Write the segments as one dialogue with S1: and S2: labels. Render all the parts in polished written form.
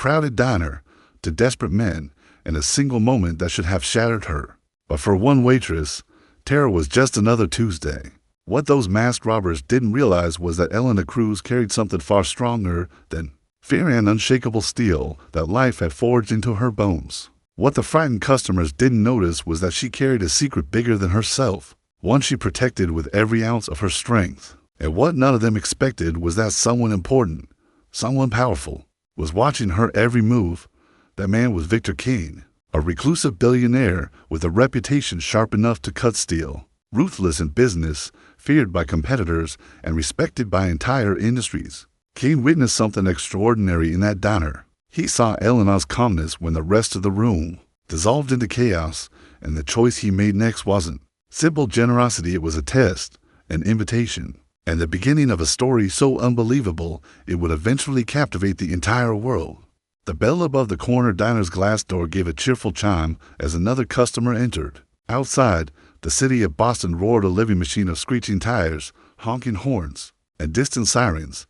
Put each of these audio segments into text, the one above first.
S1: crowded diner, to desperate men, and a single moment that should have shattered her. But for one waitress, terror was just another Tuesday. What those masked robbers didn't realize was that Elena Cruz carried something far stronger than fear and unshakable steel that life had forged into her bones. What the frightened customers didn't notice was that she carried a secret bigger than herself, one she protected with every ounce of her strength. And what none of them expected was that someone important, someone powerful, was watching her every move. That man was Victor Kane, a reclusive billionaire with a reputation sharp enough to cut steel, ruthless in business, feared by competitors, and respected by entire industries. Kane witnessed something extraordinary in that diner. He saw Elena's calmness when the rest of the room dissolved into chaos, and the choice he made next wasn't simple generosity. It was a test, an invitation, and the beginning of a story so unbelievable it would eventually captivate the entire world. The bell above the corner diner's glass door gave a cheerful chime as another customer entered. Outside, the city of Boston roared, a living machine of screeching tires, honking horns, and distant sirens.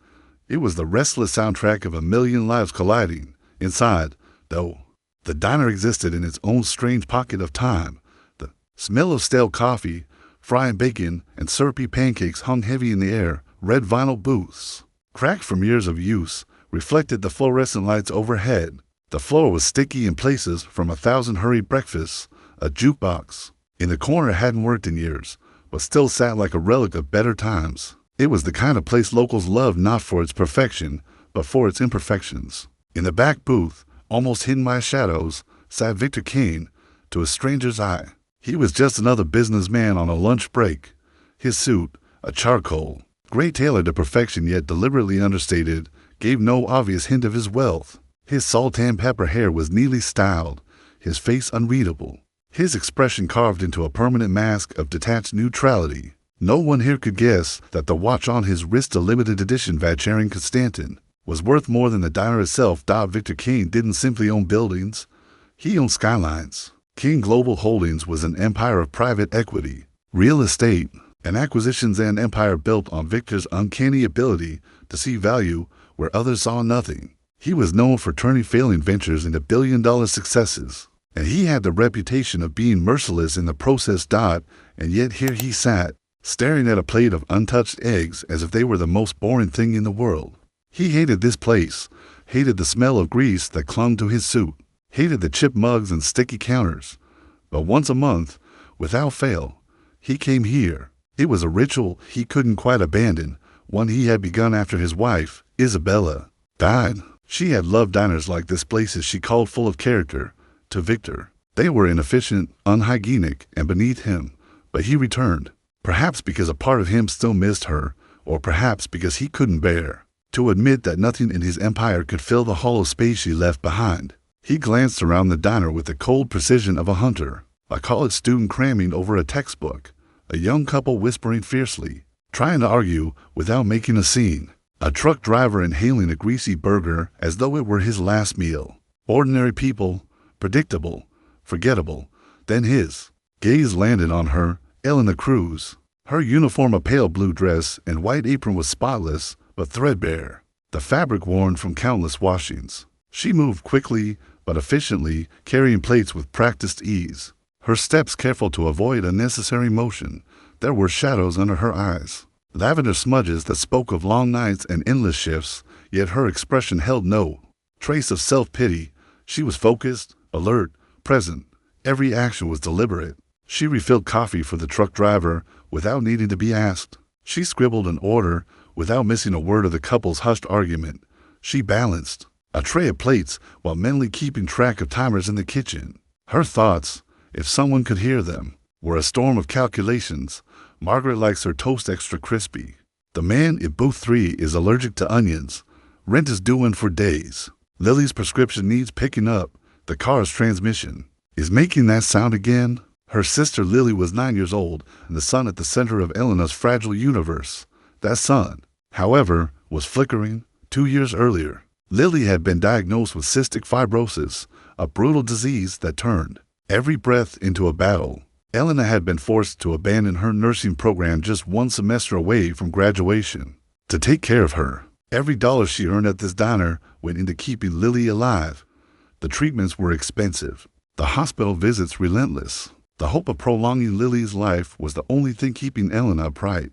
S1: It was the restless soundtrack of a million lives colliding. Inside, though, the diner existed in its own strange pocket of time. The smell of stale coffee, frying bacon, and syrupy pancakes hung heavy in the air. Red vinyl booths, cracked from years of use, reflected the fluorescent lights overhead. The floor was sticky in places from 1,000 hurried breakfasts. A jukebox in the corner hadn't worked in years, but still sat like a relic of better times. It was the kind of place locals loved, not for its perfection, but for its imperfections. In the back booth, almost hidden by shadows, sat Victor Kane. To a stranger's eye, he was just another businessman on a lunch break. His suit, a charcoal gray tailored to perfection yet deliberately understated, gave no obvious hint of his wealth. His salt-tan pepper hair was neatly styled, his face unreadable, his expression carved into a permanent mask of detached neutrality. No one here could guess that the watch on his wrist, a limited edition Vacherin Constantin, was worth more than the diner itself. Victor Kane didn't simply own buildings, he owned skylines. King Global Holdings was an empire of private equity, real estate, and acquisitions, an empire built on Victor's uncanny ability to see value where others saw nothing. He was known for turning failing ventures into billion-dollar successes, and he had the reputation of being merciless in the process. And yet here he sat, staring at a plate of untouched eggs as if they were the most boring thing in the world. He hated this place, hated the smell of grease that clung to his suit, hated the chipped mugs and sticky counters. But once a month, without fail, he came here. It was a ritual he couldn't quite abandon, one he had begun after his wife, Isabella, died. She had loved diners like this, places she called full of character. To Victor, they were inefficient, unhygienic, and beneath him. But he returned, perhaps because a part of him still missed her, or perhaps because he couldn't bear to admit that nothing in his empire could fill the hollow space she left behind. He glanced around the diner with the cold precision of a hunter, a college student cramming over a textbook, a young couple whispering fiercely, trying to argue without making a scene, a truck driver inhaling a greasy burger as though it were his last meal. Ordinary people, predictable, forgettable. Then his gaze landed on her, Elena Cruz. Her uniform, a pale blue dress and white apron, was spotless but threadbare, the fabric worn from countless washings. She moved quickly but efficiently, carrying plates with practiced ease, her steps careful to avoid unnecessary motion. There were shadows under her eyes, lavender smudges that spoke of long nights and endless shifts, yet her expression held no trace of self-pity. She was focused, alert, present. Every action was deliberate. She refilled coffee for the truck driver without needing to be asked. She scribbled an order without missing a word of the couple's hushed argument. She balanced a tray of plates while mentally keeping track of timers in the kitchen. Her thoughts, if someone could hear them, were a storm of calculations. Margaret likes her toast extra crispy. The man in booth 3 is allergic to onions. Rent is due in for days. Lily's prescription needs picking up. The car's transmission is making that sound again. Her sister Lily was 9 years old and the sun at the center of Elena's fragile universe. That sun, however, was flickering. 2 years earlier, Lily had been diagnosed with cystic fibrosis, a brutal disease that turned every breath into a battle. Elena had been forced to abandon her nursing program just one semester away from graduation. To take care of her, Every dollar she earned at this diner went into keeping Lily alive. The treatments were expensive, the hospital visits relentless. The hope of prolonging Lily's life was the only thing keeping Elena upright.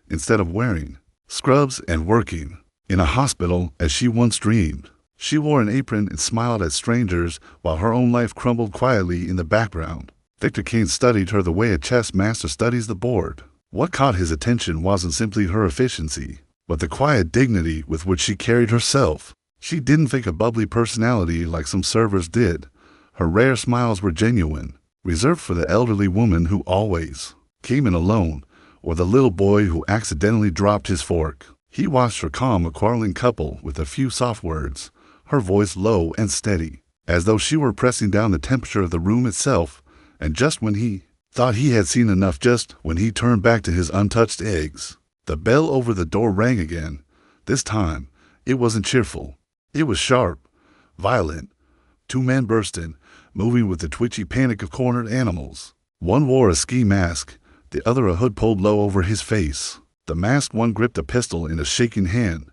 S1: Instead of wearing scrubs and working in a hospital as she once dreamed, she wore an apron and smiled at strangers while her own life crumbled quietly in the background. Victor Kane studied her the way a chess master studies the board. What caught his attention wasn't simply her efficiency, but the quiet dignity with which she carried herself. She didn't fake a bubbly personality like some servers did. Her rare smiles were genuine, reserved for the elderly woman who always came in alone, or the little boy who accidentally dropped his fork. He watched her calm a quarreling couple with a few soft words, her voice low and steady, as though she were pressing down the temperature of the room itself. And just when he thought he had seen enough, just when he turned back to his untouched eggs, the bell over the door rang again. This time, it wasn't cheerful. It was sharp, violent. Two men burst in, moving with the twitchy panic of cornered animals. One wore a ski mask, the other a hood pulled low over his face. The masked one gripped a pistol in a shaking hand.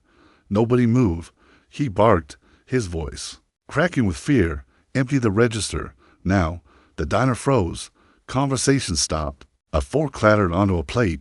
S1: "Nobody move," he barked, his voice cracking with fear. "Empty the register, now." The diner froze. Conversation stopped. A fork clattered onto a plate.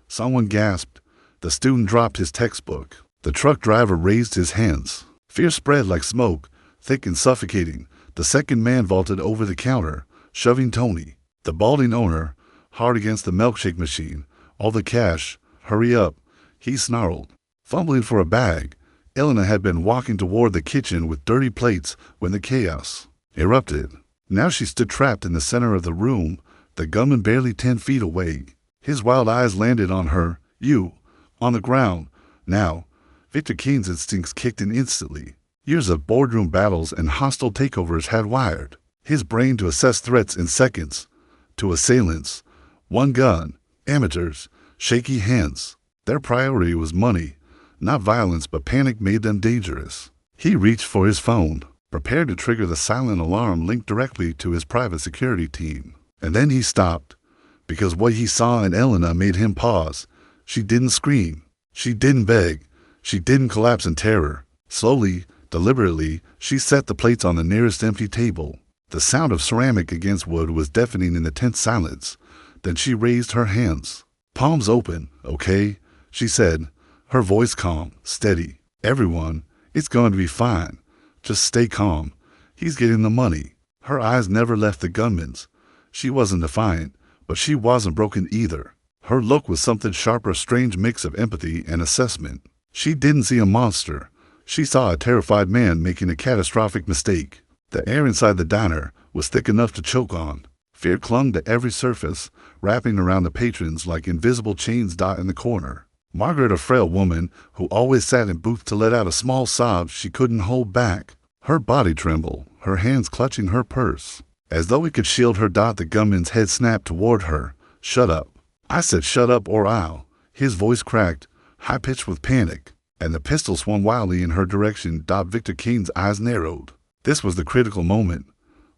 S1: Someone gasped. The student dropped his textbook. The truck driver raised his hands. Fear spread like smoke, thick and suffocating. The second man vaulted over the counter, shoving Tony, the balding owner, hard against the milkshake machine. "All the cash. Hurry up," he snarled. Fumbling for a bag, Elena had been walking toward the kitchen with dirty plates when the chaos erupted. Now she stood trapped in the center of the room, the gunman barely 10 feet away. His wild eyes landed on her. "You, on the ground, now." Victor Kane's instincts kicked in instantly. Years of boardroom battles and hostile takeovers had wired his brain to assess threats in seconds. To assailants, one gun, amateurs, shaky hands. Their priority was money, not violence, but panic made them dangerous. He reached for his phone, prepared to trigger the silent alarm linked directly to his private security team. And then he stopped, because what he saw in Elena made him pause. She didn't scream. She didn't beg. She didn't collapse in terror. Slowly, deliberately, she set the plates on the nearest empty table. The sound of ceramic against wood was deafening in the tense silence. Then she raised her hands. "Palms open, okay?" she said, her voice calm, steady. "Everyone, it's going to be fine. Just stay calm. He's getting the money." Her eyes never left the gunman's. She wasn't defiant, but she wasn't broken either. Her look was something sharper, a strange mix of empathy and assessment. She didn't see a monster. She saw a terrified man making a catastrophic mistake. The air inside the diner was thick enough to choke on. Fear clung to every surface, wrapping around the patrons like invisible chains dot in the corner. Margaret, a frail woman who always sat in booth to let out a small sob she couldn't hold back. Her body trembled, her hands clutching her purse. As though it could shield her, the gunman's head snapped toward her. "Shut up." "I said shut up or I'll." His voice cracked, high-pitched with panic, and the pistol swung wildly in her direction. Victor Kane's eyes narrowed. This was the critical moment.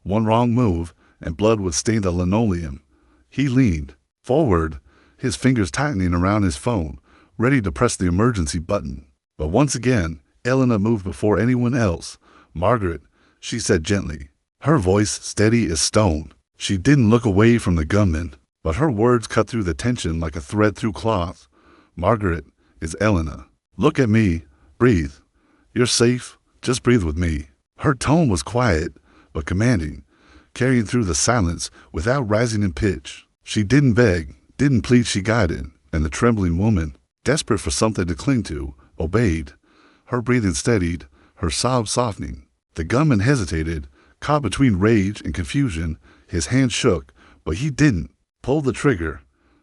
S1: One wrong move, and blood would stain the linoleum. He leaned forward, his fingers tightening around his phone, ready to press the emergency button. But once again, Elena moved before anyone else. "Margaret," she said gently, her voice steady as stone. She didn't look away from the gunman, but her words cut through the tension like a thread through cloth. "Margaret, it's Elena. Look at me. Breathe. You're safe. Just breathe with me." Her tone was quiet, but commanding, carrying through the silence without rising in pitch. She didn't beg, didn't plead, she guided, and the trembling woman, desperate for something to cling to, obeyed. Her breathing steadied, her sobs softening. The gunman hesitated, caught between rage and confusion. His hand shook, but he didn't pull the trigger.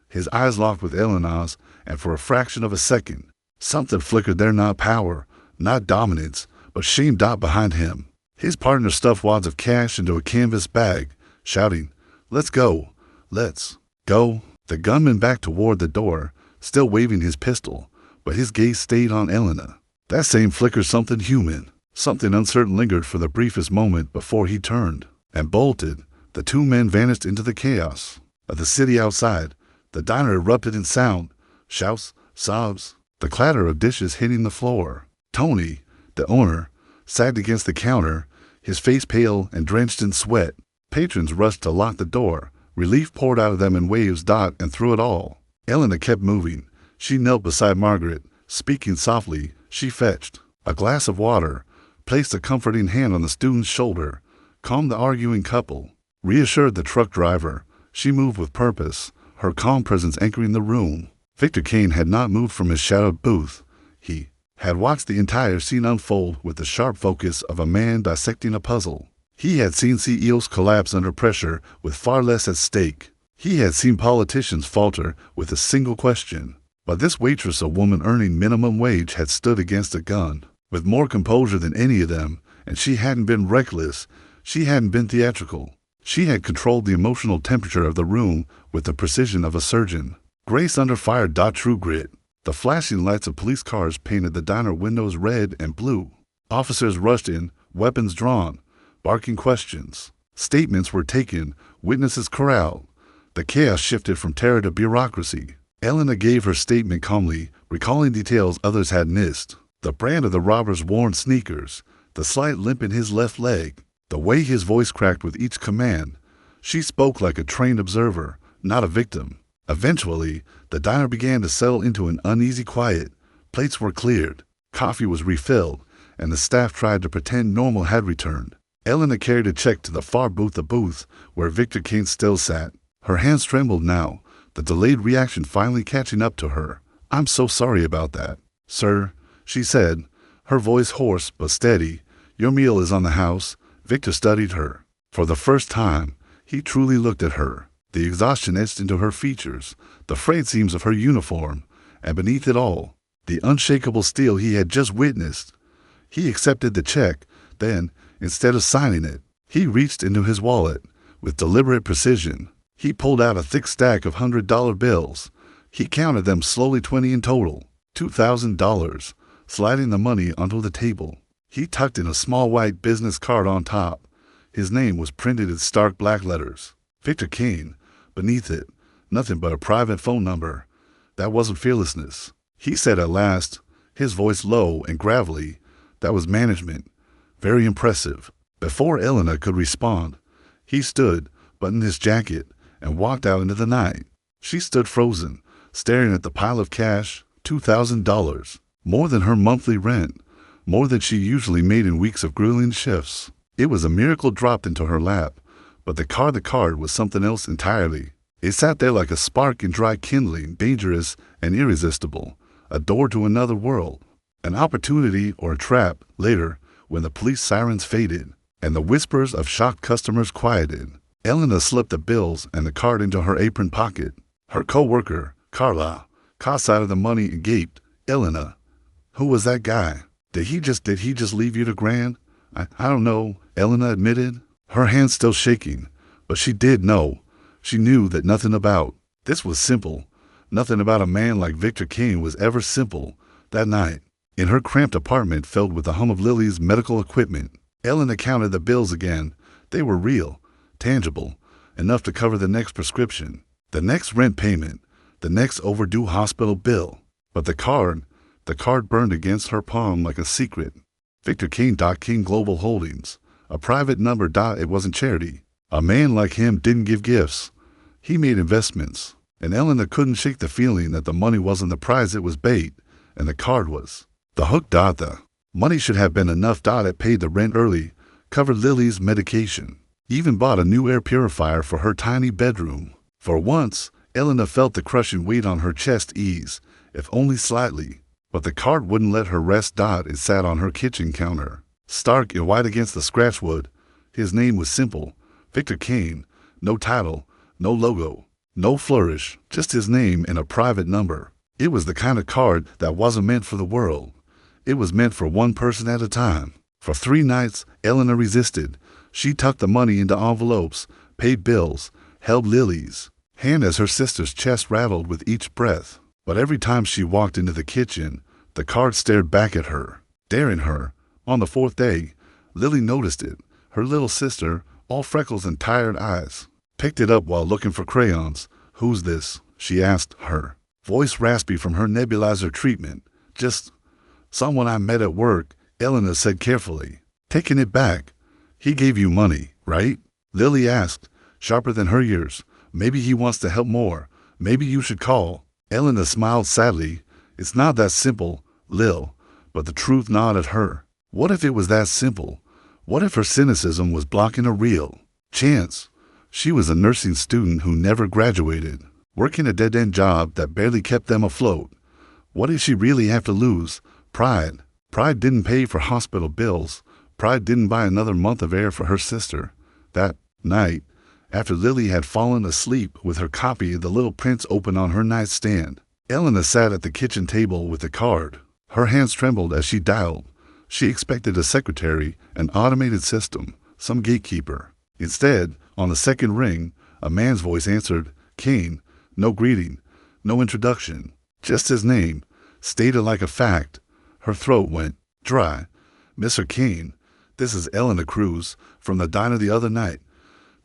S1: His eyes locked with Elena's, and for a fraction of a second, something flickered there, not power, not dominance, but shame. Behind him, his partner stuffed wads of cash into a canvas bag, shouting, "Let's go, let's go." The gunman backed toward the door, still waving his pistol, but his gaze stayed on Elena. That same flicker, something human, something uncertain, lingered for the briefest moment before he turned and bolted. The two men vanished into the chaos of the city outside. The diner erupted in sound, shouts, sobs, the clatter of dishes hitting the floor. Tony, the owner, sagged against the counter, his face pale and drenched in sweat. Patrons rushed to lock the door. Relief poured out of them in waves. And through it all, Elena kept moving. She knelt beside Margaret. Speaking softly, she fetched a glass of water, placed a comforting hand on the student's shoulder, calmed the arguing couple, reassured the truck driver. She moved with purpose, her calm presence anchoring the room. Victor Kane had not moved from his shadowed booth. He had watched the entire scene unfold with the sharp focus of a man dissecting a puzzle. He had seen CEOs collapse under pressure with far less at stake. He had seen politicians falter with a single question. But this waitress, a woman earning minimum wage, had stood against a gun with more composure than any of them, and she hadn't been reckless. She hadn't been theatrical. She had controlled the emotional temperature of the room with the precision of a surgeon. Grace under fire. True grit. The flashing lights of police cars painted the diner windows red and blue. Officers rushed in, weapons drawn, barking questions. Statements were taken, witnesses corralled. The chaos shifted from terror to bureaucracy. Elena gave her statement calmly, recalling details others had missed. The brand of the robber's worn sneakers, the slight limp in his left leg, the way his voice cracked with each command. She spoke like a trained observer, not a victim. Eventually, the diner began to settle into an uneasy quiet. Plates were cleared, coffee was refilled, and the staff tried to pretend normal had returned. Elena carried a check to the far booth where Victor Kane still sat. Her hands trembled now, the delayed reaction finally catching up to her. "I'm so sorry about that, sir," she said, her voice hoarse but steady. "Your meal is on the house." Victor studied her. For the first time, he truly looked at her. The exhaustion etched into her features, the frayed seams of her uniform, and beneath it all, the unshakable steel he had just witnessed. He accepted the check, then, instead of signing it, he reached into his wallet. With deliberate precision, he pulled out a thick stack of $100 bills. He counted them slowly, 20 in total, $2,000, sliding the money onto the table. He tucked in a small white business card on top. His name was printed in stark black letters. Victor Kane. Beneath it, nothing but a private phone number. That wasn't fearlessness. He said at last, his voice low and gravelly. That was management. Very impressive. Before Elena could respond, he stood, buttoned his jacket, and walked out into the night. She stood frozen, staring at the pile of cash, $2,000, more than her monthly rent, more than she usually made in weeks of grueling shifts. It was a miracle dropped into her lap, but the card was something else entirely. It sat there like a spark in dry kindling, dangerous and irresistible, a door to another world, an opportunity or a trap. Later, when the police sirens faded and the whispers of shocked customers quieted, Elena slipped the bills and the card into her apron pocket. Her co-worker, Carla, caught sight of the money and gaped. "Elena, who was that guy? Did he just leave you to Grand?" I don't know," Elena admitted, her hands still shaking. But she did know. She knew that nothing about this was simple. Nothing about a man like Victor Kane was ever simple. That night, in her cramped apartment filled with the hum of Lily's medical equipment, Elena counted the bills again. They were real, tangible, enough to cover the next prescription, the next rent payment, the next overdue hospital bill. But the card burned against her palm like a secret. Victor Kane. King Global Holdings. A private number. It wasn't charity. A man like him didn't give gifts. He made investments. And Elena couldn't shake the feeling that the money wasn't the prize, it was bait. And the card was the hook. The money should have been enough. It paid the rent early, covered Lily's medication, even bought a new air purifier for her tiny bedroom. For once, Elena felt the crushing weight on her chest ease, if only slightly. But the card wouldn't let her rest. It sat on her kitchen counter, stark and white against the scratchwood. His name was simple, Victor Kane. No title, no logo, no flourish, just his name and a private number. It was the kind of card that wasn't meant for the world. It was meant for one person at a time. For 3 nights, Elena resisted. She tucked the money into envelopes, paid bills, held Lily's hand as her sister's chest rattled with each breath. But every time she walked into the kitchen, the card stared back at her, daring her. On the 4th day, Lily noticed it. Her little sister, all freckles and tired eyes, picked it up while looking for crayons. "Who's this?" she asked, her voice raspy from her nebulizer treatment. "Just Someone I met at work, Elena said carefully. Taking it back. He gave you money, right? Lily asked, sharper than her ears. Maybe he wants to help more. Maybe you should call. Elena smiled sadly. It's not that simple, Lil, but the truth gnawed at her. What if it was that simple? What if her cynicism was blocking a real chance? She was a nursing student who never graduated, working a dead-end job that barely kept them afloat. What did she really have to lose? Pride. Pride didn't pay for hospital bills. Pride didn't buy another month of air for her sister. That night, after Lily had fallen asleep with her copy of The Little Prince open on her nightstand, Elena sat at the kitchen table with the card. Her hands trembled as she dialed. She expected a secretary, an automated system, some gatekeeper. Instead, on the second ring, a man's voice answered, Kane. No greeting, no introduction, just his name, stated like a fact. Her throat went dry. Mr. Kane, this is Elena Cruz, from the diner the other night.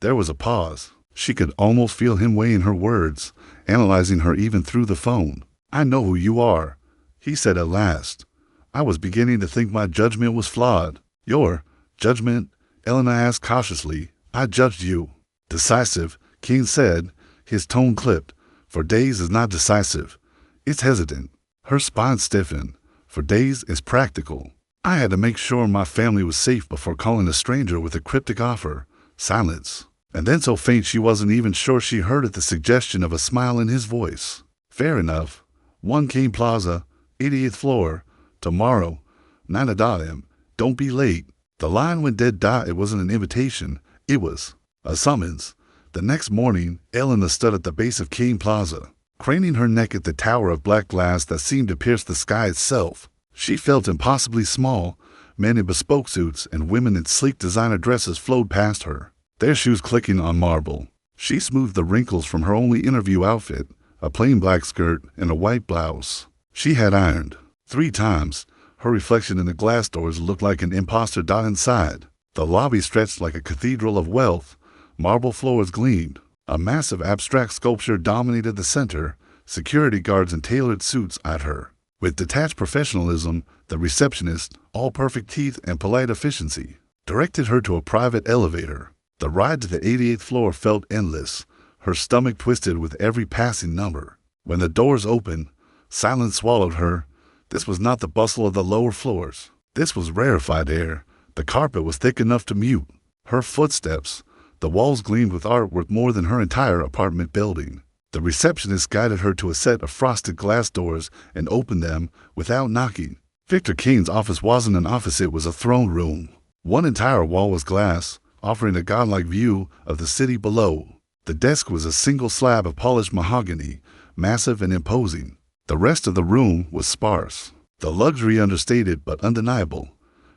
S1: There was a pause. She could almost feel him weighing her words, analyzing her even through the phone. I know who you are, he said at last. I was beginning to think my judgment was flawed. Your judgment? Elena asked cautiously. I judged you. Decisive, Kane said, his tone clipped. For days is not decisive. It's hesitant. Her spine stiffened. For days is practical. I had to make sure my family was safe before calling a stranger with a cryptic offer. Silence. And then so faint she wasn't even sure she heard it, the suggestion of a smile in his voice. Fair enough. 1 Kane Plaza, 88th floor. Tomorrow. 9 a.m. Don't be late. The line went dead. It wasn't an invitation. It was a summons. The next morning, Elena stood at the base of Kane Plaza, craning her neck at the tower of black glass that seemed to pierce the sky itself. She felt impossibly small. Men in bespoke suits and women in sleek designer dresses flowed past her, their shoes clicking on marble. She smoothed the wrinkles from her only interview outfit, a plain black skirt and a white blouse. She had ironed 3 times. Her reflection in the glass doors looked like an imposter. Inside, the lobby stretched like a cathedral of wealth. Marble floors gleamed. A massive abstract sculpture dominated the center. Security guards in tailored suits eyed her with detached professionalism. The receptionist, all perfect teeth and polite efficiency, directed her to a private elevator. The ride to the 88th floor felt endless. Her stomach twisted with every passing number. When the doors opened, silence swallowed her. This was not the bustle of the lower floors. This was rarefied air. The carpet was thick enough to mute her footsteps. The walls gleamed with art worth more than her entire apartment building. The receptionist guided her to a set of frosted glass doors and opened them without knocking. Victor Kane's office wasn't an office, it was a throne room. One entire wall was glass, offering a godlike view of the city below. The desk was a single slab of polished mahogany, massive and imposing. The rest of the room was sparse, the luxury understated but undeniable.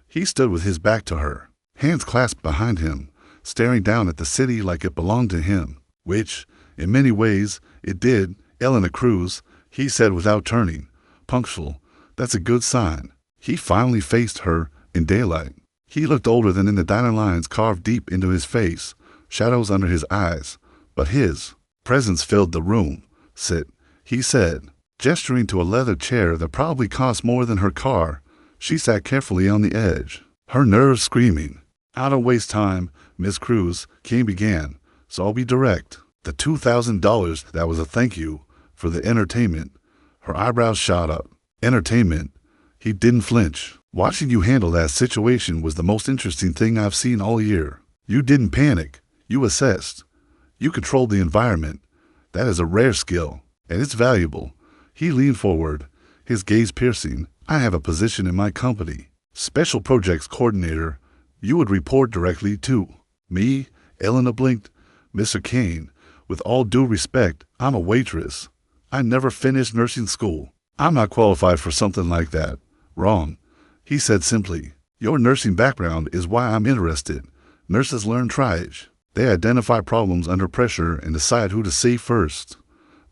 S1: He stood with his back to her, hands clasped behind him, staring down at the city like it belonged to him, which, in many ways, it did. Elena Cruz, he said without turning. Punctual. That's a good sign. He finally faced her in daylight. He looked older than in the diner lines carved deep into his face, shadows under his eyes, but his presence filled the room. Sit, he said, gesturing to a leather chair that probably cost more than her car. She sat carefully on the edge, her nerves screaming. I don't waste time, Miss Cruz, Kane began, so I'll be direct. The $2,000, that was a thank you for the entertainment. Her eyebrows shot up. Entertainment. He didn't flinch. Watching you handle that situation was the most interesting thing I've seen all year. You didn't panic. You assessed. You controlled the environment. That is a rare skill, and it's valuable. He leaned forward, his gaze piercing. I have a position in my company. Special Projects Coordinator. You would report directly to me. Elena blinked. Mr. Kane, with all due respect, I'm a waitress. I never finished nursing school. I'm not qualified for something like that. Wrong, he said simply. Your nursing background is why I'm interested. Nurses learn triage. They identify problems under pressure and decide who to save first.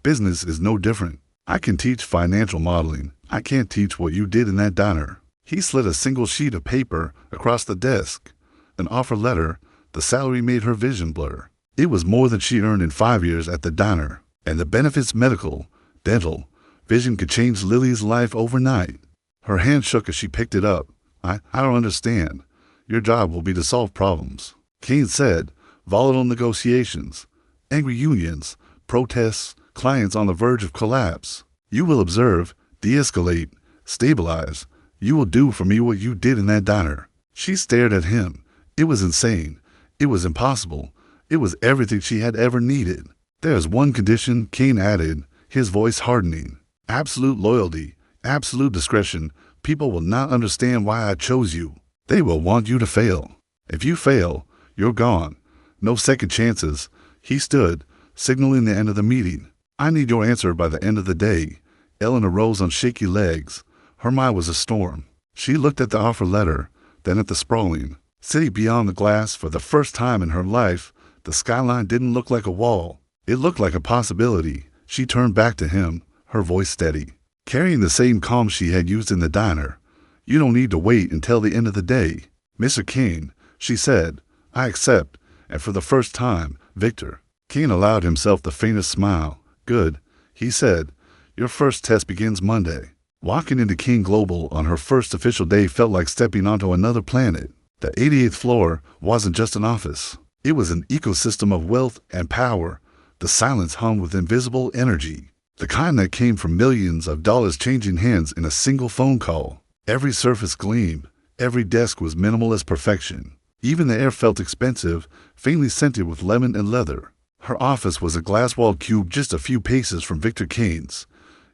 S1: Business is no different. I can teach financial modeling. I can't teach what you did in that diner. He slid a single sheet of paper across the desk. An offer letter. The salary made her vision blur. It was more than she earned in 5 years at the diner. And the benefits, medical, dental, vision, could change Lily's life overnight. Her hand shook as she picked it up. I don't understand. Your job will be to solve problems, Kane said. Volatile negotiations, angry unions, protests, clients on the verge of collapse. You will observe, de-escalate, stabilize. You will do for me what you did in that diner. She stared at him. It was insane. It was impossible. It was everything she had ever needed. There's one condition, Kane added, his voice hardening. Absolute loyalty, absolute discretion. People will not understand why I chose you. They will want you to fail. If you fail, you're gone. No second chances. He stood, signaling the end of the meeting. I need your answer by the end of the day. Ellen arose on shaky legs. Her mind was a storm. She looked at the offer letter, then at the sprawling city beyond the glass. For the first time in her life, the skyline didn't look like a wall. It looked like a possibility. She turned back to him, her voice steady, carrying the same calm she had used in the diner. You don't need to wait until the end of the day. Mr. Kane, she said, I accept. And for the first time, Victor. Kane allowed himself the faintest smile. Good, he said. Your first test begins Monday. Walking into King Global on her first official day felt like stepping onto another planet. The 88th floor wasn't just an office. It was an ecosystem of wealth and power. The silence hummed with invisible energy, the kind that came from millions of dollars changing hands in a single phone call. Every surface gleamed. Every desk was minimal as perfection. Even the air felt expensive, faintly scented with lemon and leather. Her office was a glass-walled cube just a few paces from Victor Kane's.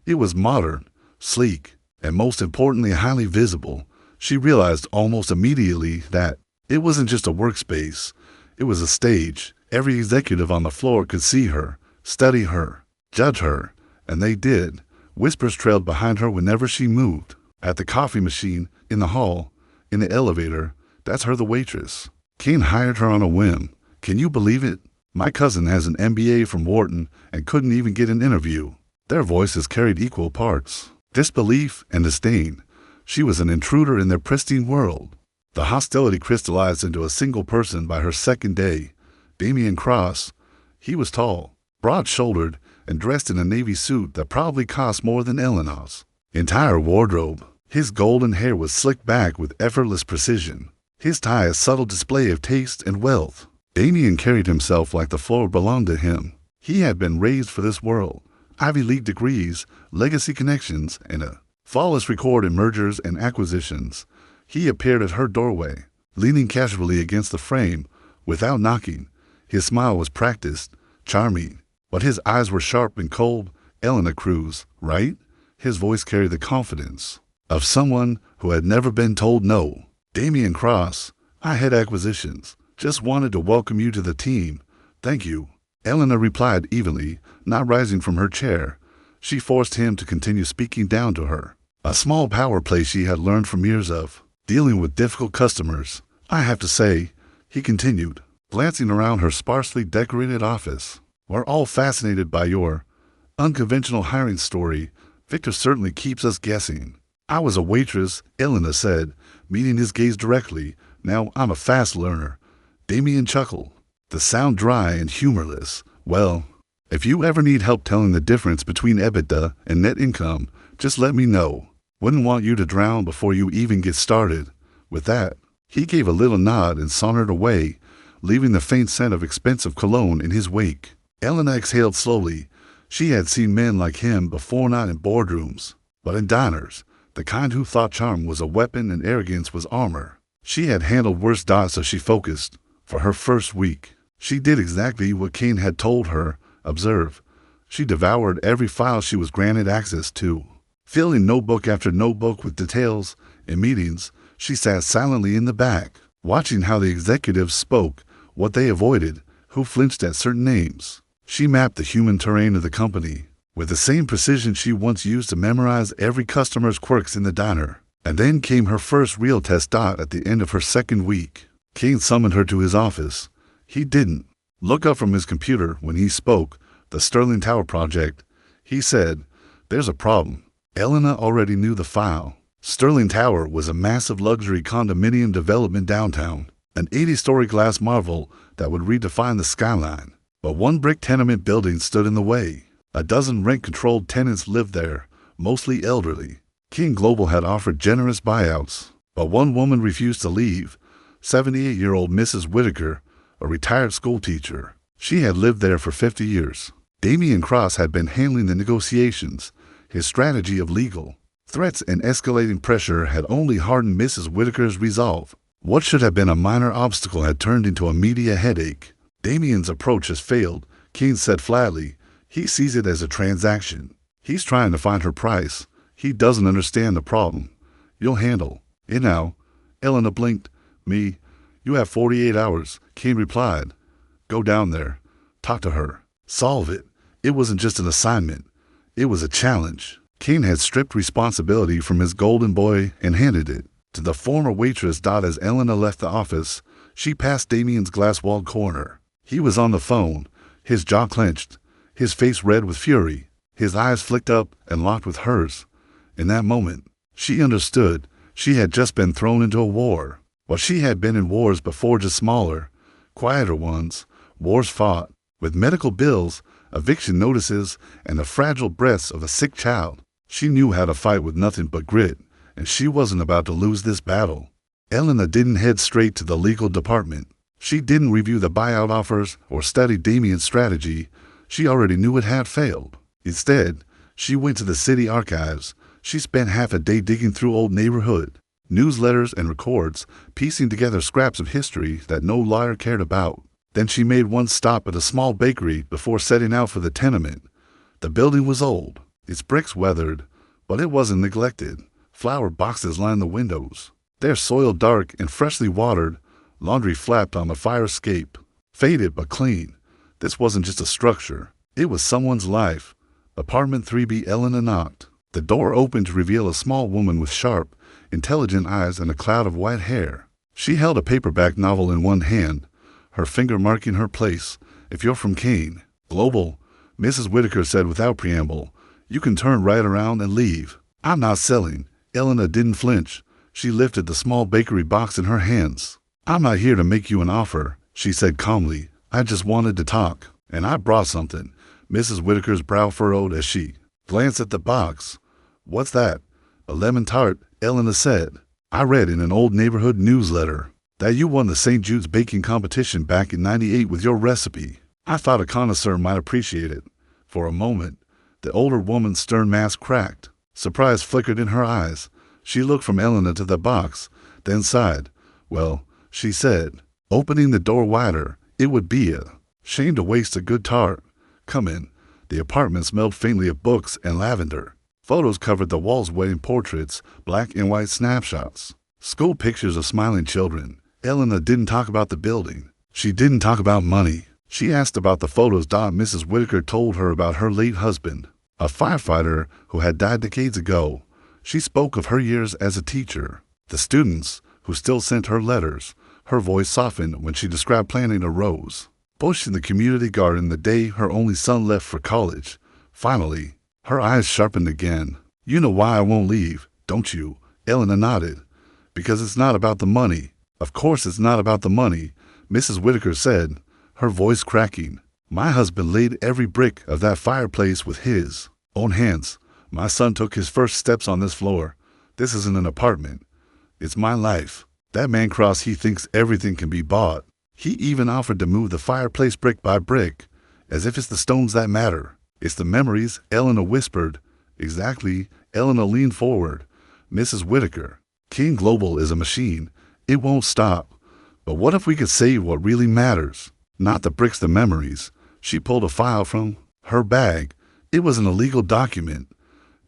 S1: It was modern, sleek, and most importantly highly visible. She realized almost immediately that it wasn't just a workspace. It was a stage. Every executive on the floor could see her, study her, judge her, and they did. Whispers trailed behind her whenever she moved. At the coffee machine, in the hall, in the elevator, that's her, the waitress. Kane hired her on a whim. Can you believe it? My cousin has an MBA from Wharton and couldn't even get an interview. Their voices carried equal parts, disbelief and disdain. She was an intruder in their pristine world. The hostility crystallized into a single person by her second day. Damian Cross. He was tall, broad-shouldered, and dressed in a navy suit that probably cost more than Eleanor's entire wardrobe. His golden hair was slicked back with effortless precision. His tie a subtle display of taste and wealth. Damian carried himself like the floor belonged to him. He had been raised for this world. Ivy League degrees, legacy connections, and a flawless record in mergers and acquisitions. He appeared at her doorway, leaning casually against the frame, without knocking. His smile was practiced, charming, but his eyes were sharp and cold. Elena Cruz, right? His voice carried the confidence of someone who had never been told no. Damian Cross, I had acquisitions. Just wanted to welcome you to the team. Thank you. Elena replied evenly, not rising from her chair. She forced him to continue speaking down to her. A small power play she had learned from years of dealing with difficult customers. I have to say, he continued, glancing around her sparsely decorated office. We're all fascinated by your unconventional hiring story. Victor certainly keeps us guessing. I was a waitress, Elena said, meeting his gaze directly. Now I'm a fast learner. Damian chuckled, the sound dry and humorless. Well, if you ever need help telling the difference between EBITDA and net income, just let me know. Wouldn't want you to drown before you even get started. With that, he gave a little nod and sauntered away, leaving the faint scent of expensive cologne in his wake. Elena exhaled slowly. She had seen men like him before, not in boardrooms, but in diners, the kind who thought charm was a weapon and arrogance was armor. She had handled worse dots as she focused. For her first week, she did exactly what Kane had told her. Observe. She devoured every file she was granted access to. Filling notebook after notebook with details. In meetings, she sat silently in the back, watching how the executives spoke, what they avoided, who flinched at certain names. She mapped the human terrain of the company with the same precision she once used to memorize every customer's quirks in the diner. And then came her first real test dot at the end of her second week. Kane summoned her to his office. He didn't look up from his computer when he spoke. The Sterling Tower project. He said, there's a problem. Elena already knew the file. Sterling Tower was a massive luxury condominium development downtown, an 80-story glass marvel that would redefine the skyline. But one brick tenement building stood in the way. A dozen rent-controlled tenants lived there, mostly elderly. King Global had offered generous buyouts, but one woman refused to leave, 78-year-old Mrs. Whitaker, a retired schoolteacher. She had lived there for 50 years. Damian Cross had been handling the negotiations. His strategy of legal threats and escalating pressure had only hardened Mrs. Whitaker's resolve. What should have been a minor obstacle had turned into a media headache. Damian's approach has failed, King said flatly. He sees it as a transaction. He's trying to find her price. He doesn't understand the problem. You'll handle it now. Elena blinked. Me? You have 48 hours, King replied. Go down there. Talk to her. Solve it. It wasn't just an assignment. It was a challenge. King had stripped responsibility from his golden boy and handed it to the former waitress. As Elena left the office, she passed Damian's glass-walled corner. He was on the phone, his jaw clenched, his face red with fury. His eyes flicked up and locked with hers. In that moment, she understood. She had just been thrown into a war. But she had been in wars before, just smaller, quieter ones. Wars fought with medical bills, eviction notices, and the fragile breaths of a sick child. She knew how to fight with nothing but grit, and she wasn't about to lose this battle. Elena didn't head straight to the legal department. She didn't review the buyout offers or study Damian's strategy. She already knew it had failed. Instead, she went to the city archives. She spent half a day digging through old neighborhood newsletters and records, piecing together scraps of history that no lawyer cared about. Then she made one stop at a small bakery before setting out for the tenement. The building was old, its bricks weathered, but it wasn't neglected. Flower boxes lined the windows, their soil dark and freshly watered. Laundry flapped on the fire escape, faded but clean. This wasn't just a structure. It was someone's life. Apartment 3B. Elena knocked. The door opened to reveal a small woman with sharp, intelligent eyes and a cloud of white hair. She held a paperback novel in one hand, her finger marking her place. If you're from King Global, Mrs. Whitaker said without preamble, you can turn right around and leave. I'm not selling. Elena didn't flinch. She lifted the small bakery box in her hands. I'm not here to make you an offer, she said calmly. I just wanted to talk. And I brought something. Mrs. Whitaker's brow furrowed as she glanced at the box. What's that? A lemon tart, Elena said. I read in an old neighborhood newsletter that you won the St. Jude's baking competition back in '98 with your recipe. I thought a connoisseur might appreciate it. For a moment, the older woman's stern mask cracked. Surprise flickered in her eyes. She looked from Elena to the box, then sighed. Well, she said, opening the door wider, it would be a shame to waste a good tart. Come in. The apartment smelled faintly of books and lavender. Photos covered the walls, wedding portraits, black and white snapshots, school pictures of smiling children. Elena didn't talk about the building. She didn't talk about money. She asked about the photos. Mrs. Whitaker told her about her late husband, a firefighter who had died decades ago. She spoke of her years as a teacher, the students who still sent her letters. Her voice softened when she described planting a rose bush in the community garden the day her only son left for college. Finally, her eyes sharpened again. You know why I won't leave, don't you? Elena nodded. Because it's not about the money. Of course it's not about the money, Mrs. Whitaker said, her voice cracking. My husband laid every brick of that fireplace with his own hands. My son took his first steps on this floor. This isn't an apartment. It's my life. That man Cross, he thinks everything can be bought. He even offered to move the fireplace brick by brick, as if it's the stones that matter. It's the memories, Elena whispered. Exactly, Elena leaned forward. Mrs. Whitaker, King Global is a machine. It won't stop. But what if we could save what really matters? Not the bricks, the memories. She pulled a file from her bag. It was an illegal document.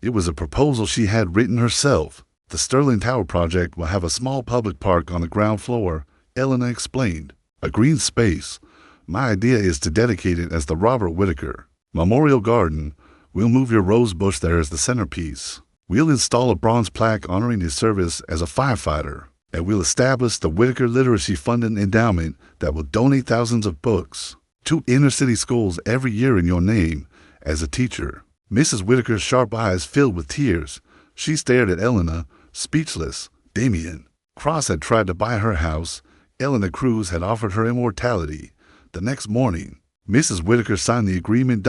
S1: It was a proposal she had written herself. The Sterling Tower project will have a small public park on the ground floor, Elena explained. A green space. My idea is to dedicate it as the Robert Whitaker Memorial Garden. We'll move your rose bush there as the centerpiece. We'll install a bronze plaque honoring his service as a firefighter. And we'll establish the Whitaker Literacy Fund and Endowment that will donate thousands of books to inner-city schools every year in your name as a teacher. Mrs. Whitaker's sharp eyes filled with tears. She stared at Elena, speechless. Damian Cross had tried to buy her house. Elena Cruz had offered her immortality. The next morning, Mrs. Whitaker signed the agreement.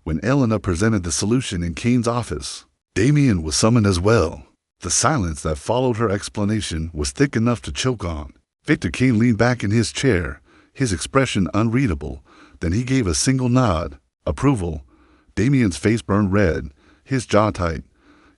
S1: When Elena presented the solution in Kane's office, Damien was summoned as well. The silence that followed her explanation was thick enough to choke on. Victor Kane leaned back in his chair, his expression unreadable. Then he gave a single nod. Approval. Damien's face burned red, his jaw tight.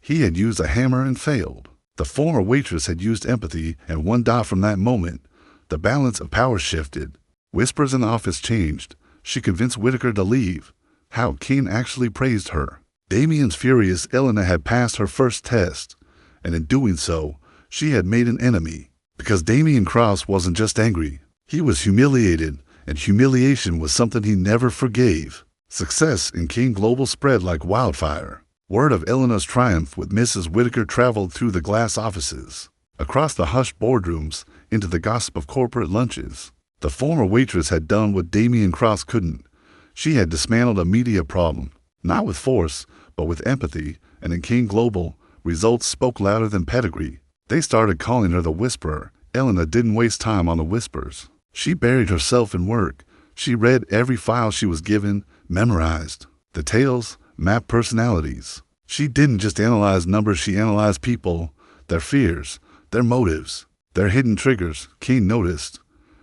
S1: He had used a hammer and failed. The former waitress had used empathy, and one dot from that moment, the balance of power shifted. Whispers in the office changed. She convinced Whitaker to leave. How Kane actually praised her. Damien's furious. Elena had passed her first test, and in doing so, she had made an enemy. Because Damien Cross wasn't just angry. He was humiliated, and humiliation was something he never forgave. Success in Kane Global spread like wildfire. Word of Elena's triumph with Mrs. Whitaker traveled through the glass offices, across the hushed boardrooms, into the gossip of corporate lunches. The former waitress had done what Damien Cross couldn't. She had dismantled a media problem, not with force, but with empathy, and in Kane Global, results spoke louder than pedigree. They started calling her the Whisperer. Elena didn't waste time on the whispers. She buried herself in work. She read every file she was given, memorized details, mapped personalities. She didn't just analyze numbers, she analyzed people, their fears, their motives, their hidden triggers. Kane noticed.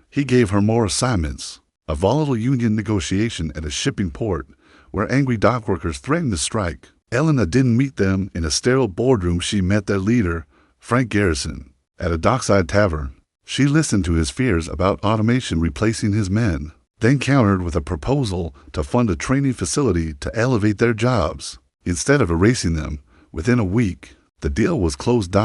S1: He gave her more assignments. A volatile union negotiation at a shipping port where angry dockworkers threatened to strike. Elena didn't meet them in a sterile boardroom. She met their leader, Frank Garrison, at a dockside tavern. She listened to his fears about automation replacing his men, then countered with a proposal to fund a training facility to elevate their jobs. Instead of erasing them, within a week, the deal was closed.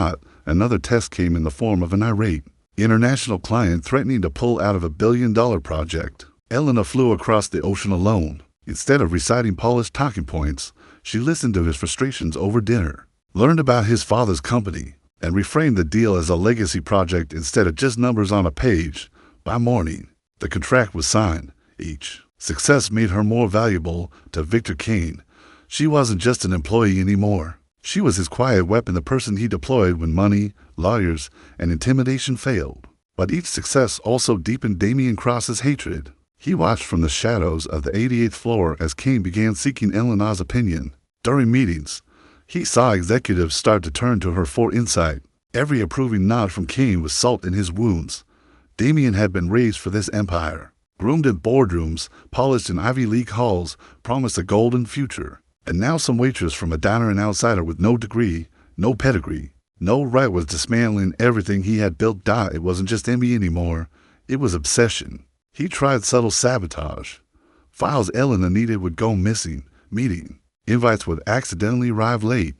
S1: Another test came in the form of an irate international client threatening to pull out of a billion-dollar project. Elena flew across the ocean alone. Instead of reciting polished talking points, she listened to his frustrations over dinner, learned about his father's company, and reframed the deal as a legacy project instead of just numbers on a page. By morning, the contract was signed. Each success made her more valuable to Victor Kane. She wasn't just an employee anymore. She was his quiet weapon, the person he deployed when money, lawyers, and intimidation failed. But each success also deepened Damien Cross's hatred. He watched from the shadows of the 88th floor as Kane began seeking Elena's opinion. During meetings, he saw executives start to turn to her for insight. Every approving nod from Kane was salt in his wounds. Damien had been raised for this empire, groomed in boardrooms, polished in Ivy League halls, promised a golden future. And now some waitress from a diner, an outsider with no degree, no pedigree, no right, was dismantling everything he had built. It wasn't just envy anymore. It was obsession. He tried subtle sabotage. Files Elena needed would go missing. Meeting invites would accidentally arrive late.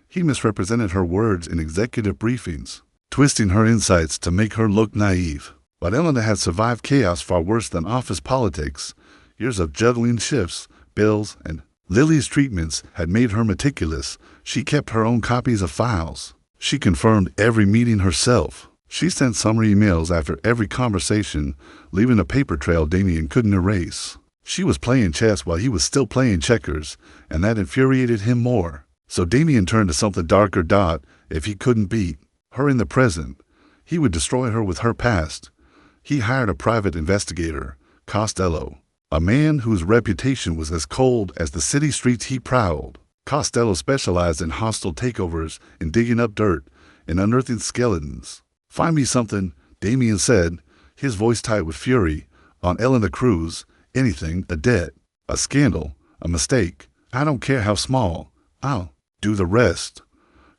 S1: He misrepresented her words in executive briefings, twisting her insights to make her look naive. But Elena had survived chaos far worse than office politics. Years of juggling shifts, bills, and Lily's treatments had made her meticulous. She kept her own copies of files. She confirmed every meeting herself. She sent summary emails after every conversation, leaving a paper trail Damien couldn't erase. She was playing chess while he was still playing checkers, and that infuriated him more. So Damien turned to something darker. If he couldn't beat her in the present, he would destroy her with her past. He hired a private investigator, Costello, a man whose reputation was as cold as the city streets he prowled. Costello specialized in hostile takeovers, in digging up dirt, in unearthing skeletons. "Find me something," Damien said, his voice tight with fury, "on Elena Cruz. Anything, a debt, a scandal, a mistake. I don't care how small. I'll do the rest."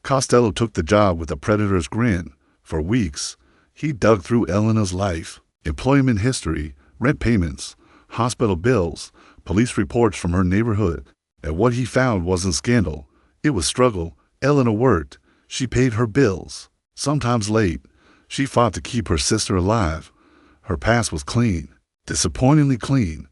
S1: Costello took the job with a predator's grin. For weeks, he dug through Elena's life, employment history, rent payments, hospital bills, police reports from her neighborhood. And what he found wasn't scandal. It was struggle. Elena worked. She paid her bills, sometimes late. She fought to keep her sister alive. Her past was clean, disappointingly clean.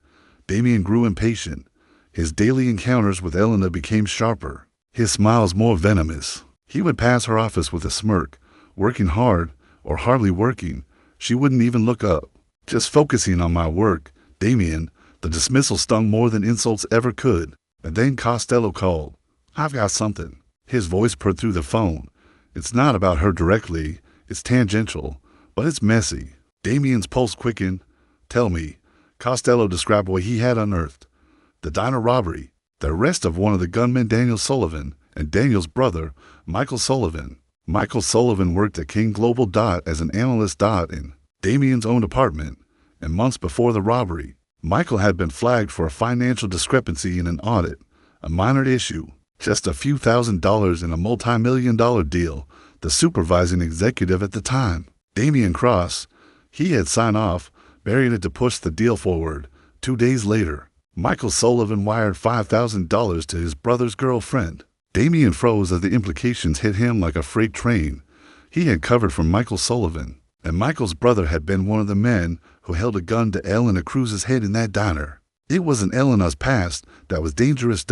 S1: Damien grew impatient. His daily encounters with Elena became sharper, his smiles more venomous. He would pass her office with a smirk, working hard or hardly working. She wouldn't even look up. "Just focusing on my work, Damien." The dismissal stung more than insults ever could. And then Costello called. "I've got something." His voice purred through the phone. "It's not about her directly. It's tangential, but it's messy." Damien's pulse quickened. "Tell me." Costello described what he had unearthed. The diner robbery, the arrest of one of the gunmen, Daniel Sullivan, and Daniel's brother, Michael Sullivan. Michael Sullivan worked at King Global as an analyst in Damien's own apartment, and months before the robbery, Michael had been flagged for a financial discrepancy in an audit, a minor issue, just a few $1,000s in a multi-million-dollar deal. The supervising executive at the time, Damien Cross, he had signed off, buried it to push the deal forward. 2 days later, Michael Sullivan wired $5,000 to his brother's girlfriend. Damien froze as the implications hit him like a freight train. He had covered for Michael Sullivan, and Michael's brother had been one of the men who held a gun to Elena Cruz's head in that diner. It wasn't Elena's past that was dangerous.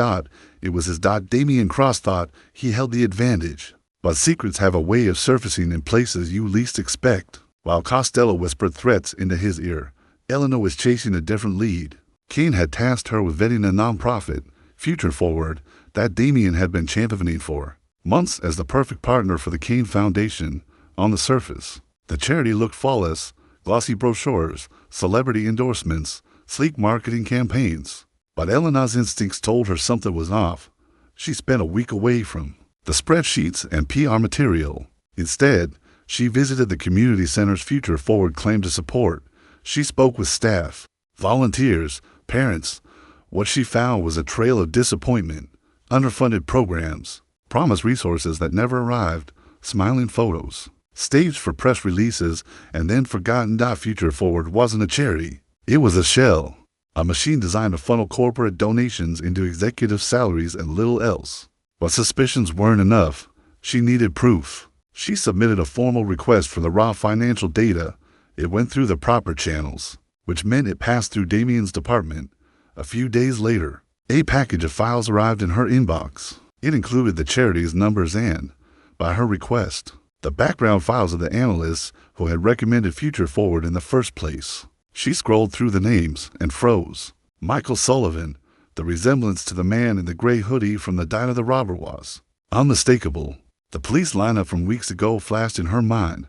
S1: It was his. Damien Cross thought he held the advantage. But secrets have a way of surfacing in places you least expect. While Costello whispered threats into his ear, Elena was chasing a different lead. Kane had tasked her with vetting a nonprofit, Future Forward, that Damien had been championing for months as the perfect partner for the Kane Foundation. On the surface, the charity looked flawless: glossy brochures, celebrity endorsements, sleek marketing campaigns. But Elena's instincts told her something was off. She spent a week away from the spreadsheets and PR material. Instead, she visited the community center's Future Forward claim to support. She spoke with staff, volunteers, parents. What she found was a trail of disappointment, underfunded programs, promised resources that never arrived, smiling photos, staged for press releases, and then forgotten. Future Forward wasn't a charity. It was a shell, a machine designed to funnel corporate donations into executive salaries and little else. But suspicions weren't enough. She needed proof. She submitted a formal request for the raw financial data. It went through the proper channels, which meant it passed through Damien's department. A few days later, a package of files arrived in her inbox. It included the charity's numbers and, by her request, the background files of the analysts who had recommended Future Forward in the first place. She scrolled through the names and froze. Michael Sullivan, the resemblance to the man in the gray hoodie from the diner the robber was unmistakable. The police lineup from weeks ago flashed in her mind.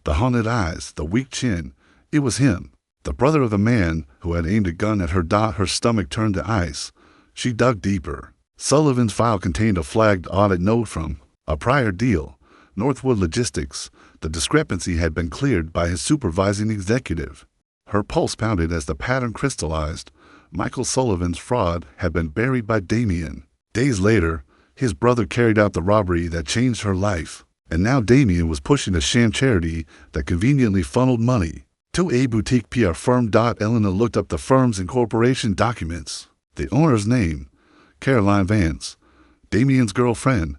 S1: The haunted eyes, the weak chin. It was him, the brother of the man who had aimed a gun at her. Her stomach turned to ice. She dug deeper. Sullivan's file contained a flagged audit note from a prior deal, Northwood Logistics. The discrepancy had been cleared by his supervising executive. Her pulse pounded as the pattern crystallized. Michael Sullivan's fraud had been buried by Damien. Days later, his brother carried out the robbery that changed her life. And now Damien was pushing a sham charity that conveniently funneled money to a boutique PR firm. Elena looked up the firm's incorporation documents. The owner's name, Caroline Vance, Damien's girlfriend.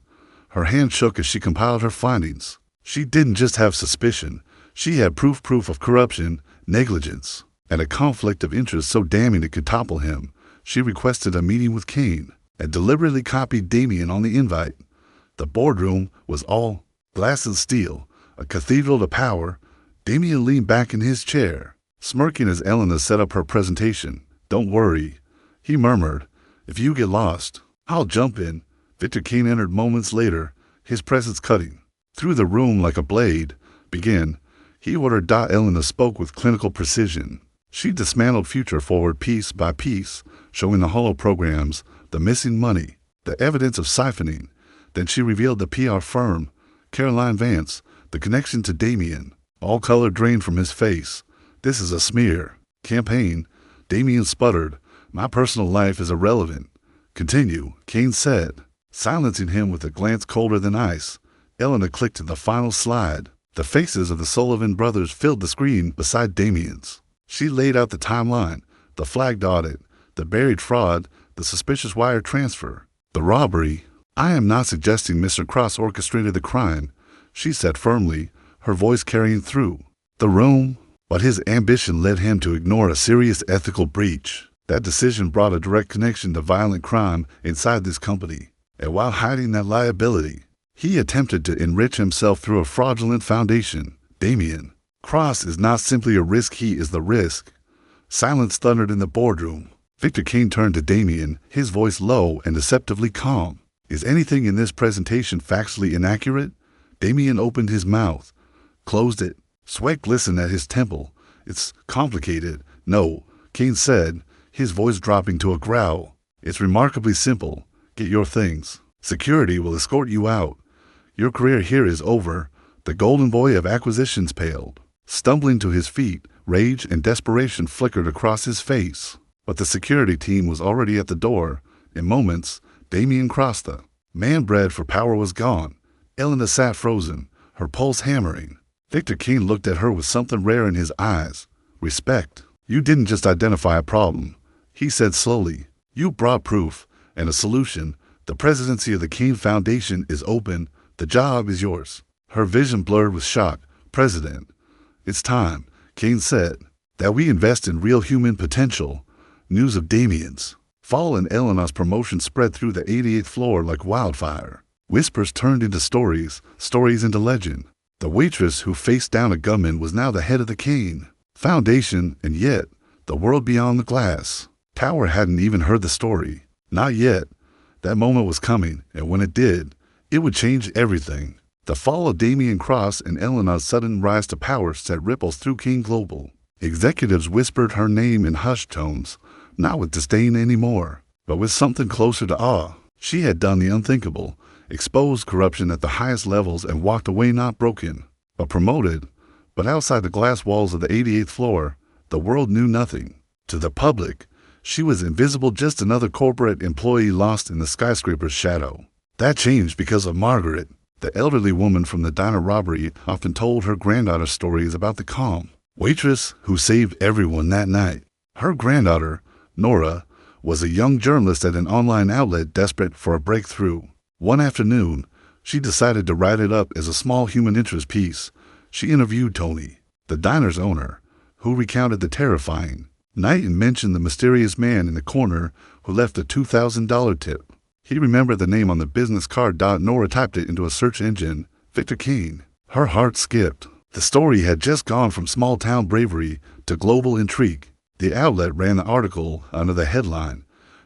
S1: Her hand shook as she compiled her findings. She didn't just have suspicion. She had proof of corruption, negligence, and a conflict of interest so damning it could topple him. She requested a meeting with Kane and deliberately copied Damien on the invite. The boardroom was all glass and steel, a cathedral to power. Damien leaned back in his chair, smirking as Elena set up her presentation. "Don't worry," he murmured. "If you get lost, I'll jump in." Victor Kane entered moments later, his presence cutting through the room like a blade. "Begin," he ordered. Elena spoke with clinical precision. She dismantled Future Forward piece by piece, showing the hollow programs, the missing money, the evidence of siphoning. Then she revealed the PR firm, Caroline Vance, the connection to Damien. All color drained from his face. "This is a smear campaign," Damien sputtered. "My personal life is irrelevant." "Continue," Kane said, silencing him with a glance colder than ice. Elena clicked to the final slide. The faces of the Sullivan brothers filled the screen beside Damien's. She laid out the timeline, the flagged audit, the buried fraud, the suspicious wire transfer, the robbery. "I am not suggesting Mr. Cross orchestrated the crime," she said firmly, her voice carrying through the room. But his ambition led him to ignore a serious ethical breach. That decision brought a direct connection to violent crime inside this company. And while hiding that liability, he attempted to enrich himself through a fraudulent foundation. Damien Cross is not simply a risk, he is the risk. Silence thundered in the boardroom. Victor Kane turned to Damien, his voice low and deceptively calm. "Is anything in this presentation factually inaccurate?" Damien opened his mouth, closed it. Sweat glistened at his temple. "It's complicated." "No," Kane said, his voice dropping to a growl. "It's remarkably simple. Get your things." Security will escort you out. Your career here is over. The golden boy of acquisitions paled. Stumbling to his feet, rage and desperation flickered across his face. But the security team was already at the door. In moments, Damien crossed the man bred for power was gone. Elena sat frozen, her pulse hammering. Victor King looked at her with something rare in his eyes. Respect. You didn't just identify a problem, he said slowly. You brought proof and a solution. The presidency of the King Foundation is open. The job is yours. Her vision blurred with shock. President, it's time, King said, that we invest in real human potential. News of Damien's fall and Elena's promotion spread through the 88th floor like wildfire. Whispers turned into stories, stories into legend. The waitress who faced down a gunman was now the head of the King Foundation, and yet, the world beyond the glass tower hadn't even heard the story. Not yet. That moment was coming, and when it did, it would change everything. The fall of Damien Cross and Elena's sudden rise to power set ripples through King Global. Executives whispered her name in hushed tones, not with disdain anymore, but with something closer to awe. She had done the unthinkable, exposed corruption at the highest levels and walked away not broken, but promoted. But outside the glass walls of the 88th floor, the world knew nothing. To the public, she was invisible, just another corporate employee lost in the skyscraper's shadow. That changed because of Margaret. The elderly woman from the diner Robbery often told her granddaughter stories about the calm waitress who saved everyone that night. Her granddaughter, Nora, was a young journalist at an online outlet desperate for a breakthrough. One afternoon, she decided to write it up as a small human interest piece. She interviewed Tony, the diner's owner, who recounted the terrifying night and mentioned the mysterious man in the corner who left a $2,000 tip. He remembered the name on the business card. Nora typed it into a search engine, Victor King. Her heart skipped. The story had just gone from small-town bravery to global intrigue. The outlet ran the article under the headline,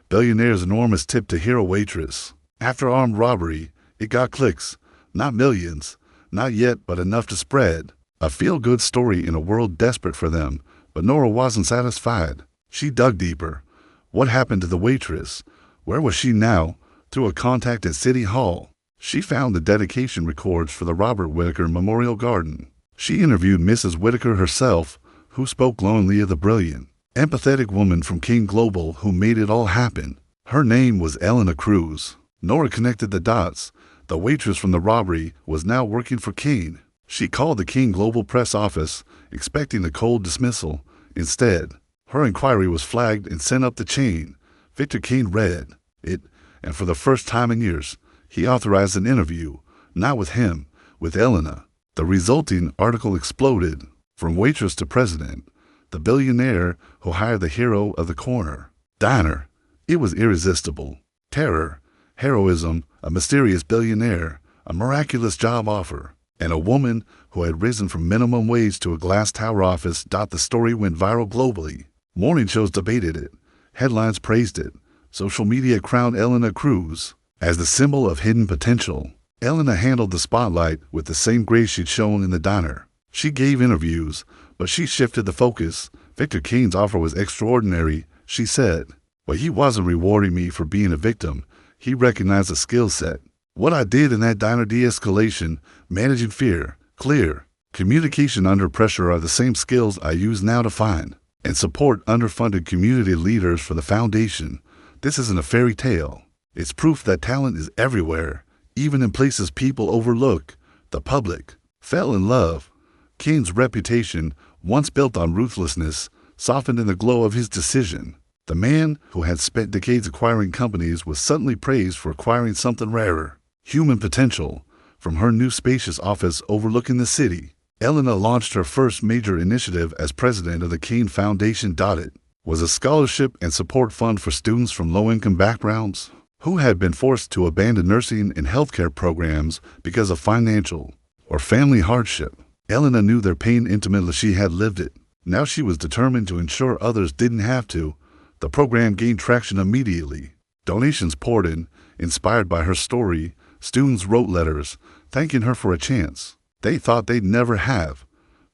S1: Billionaire's enormous tip to hero waitress. After armed robbery, it got clicks. Not millions. Not yet, but enough to spread. A feel-good story in a world desperate for them. But Nora wasn't satisfied. She dug deeper. What happened to the waitress? Where was she now? Through a contact at City Hall, she found the dedication records for the Robert Whitaker Memorial Garden. She interviewed Mrs. Whitaker herself, who spoke glowingly of the brilliant, empathetic woman from King Global who made it all happen. Her name was Elena Cruz. Nora connected the dots. The waitress from the Robbery was now working for King. She called the King Global press office, expecting a cold dismissal. Instead, her inquiry was flagged and sent up the chain. Victor King read it, and for the first time in years, he authorized an interview, not with him, with Elena. The resulting article exploded. From waitress to president, the billionaire who hired the hero of the corner diner. It was irresistible. Terror, heroism, a mysterious billionaire, a miraculous job offer, and a woman who had risen from minimum wage to a glass tower office. The story went viral globally. Morning shows debated it. Headlines praised it. Social media crowned Elena Cruz as the symbol of hidden potential. Elena handled the spotlight with the same grace she'd shown in the diner. She gave interviews, but she shifted the focus. Victor King's offer was extraordinary, she said, but he wasn't rewarding me for being a victim. He recognized a skill set. What I did in that diner, de-escalation, managing fear, clear communication under pressure, are the same skills I use now to find and support underfunded community leaders for the foundation. This isn't a fairy tale. It's proof that talent is everywhere, even in places people overlook. The public fell in love. King's reputation, once built on ruthlessness, softened in the glow of his decision. The man who had spent decades acquiring companies was suddenly praised for acquiring something rarer, human potential. From her new spacious office overlooking the city, Elena launched her first major initiative as president of the King Foundation. It was a scholarship and support fund for students from low-income backgrounds who had been forced to abandon nursing and healthcare programs because of financial or family hardship. Elena knew their pain intimately. She had lived it. Now she was determined to ensure others didn't have to. The program gained traction immediately. Donations poured in. Inspired by her story, students wrote letters thanking her for a chance they thought they'd never have.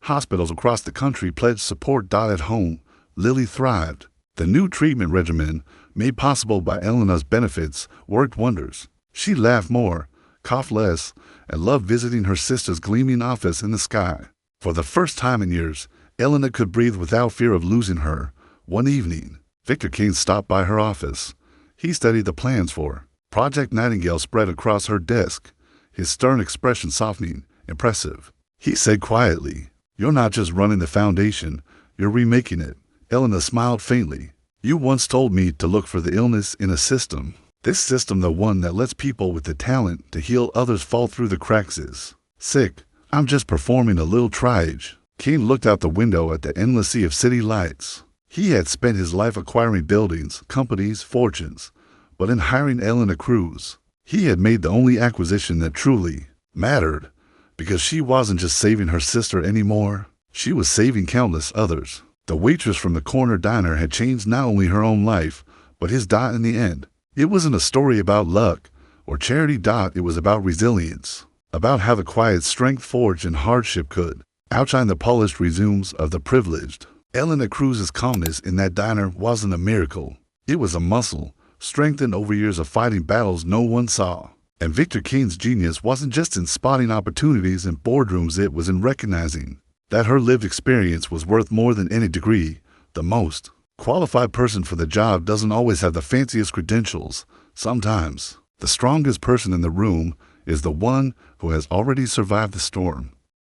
S1: Hospitals across the country pledged support. At home, Lily thrived. The new treatment regimen, made possible by Elena's benefits, worked wonders. She laughed more, coughed less, and loved visiting her sister's gleaming office in the sky. For the first time in years, Elena could breathe without fear of losing her. One evening, Victor Kane stopped by her office. He studied the plans for Project Nightingale spread across her desk, his stern expression softening. Impressive. He said quietly, "You're not just running the foundation, you're remaking it." Elena smiled faintly. "You once told me to look for the illness in a system. This system, the one that lets people with the talent to heal others fall through the cracks, is sick. I'm just performing a little triage." Kane looked out the window at the endless sea of city lights. He had spent his life acquiring buildings, companies, fortunes, but in hiring Elena Cruz, he had made the only acquisition that truly mattered, because she wasn't just saving her sister anymore. She was saving countless others. The waitress from the corner diner had changed not only her own life, but his. In the end, it wasn't a story about luck or charity. It was about resilience, about how the quiet strength forged in hardship could outshine the polished resumes of the privileged. Elena Cruz's calmness in that diner wasn't a miracle. It was a muscle, strengthened over years of fighting battles no one saw. And Victor Kane's genius wasn't just in spotting opportunities in boardrooms, it was in recognizing that her lived experience was worth more than any degree. The most qualified person for the job doesn't always have the fanciest credentials. Sometimes, the strongest person in the room is the one who has already survived the storm.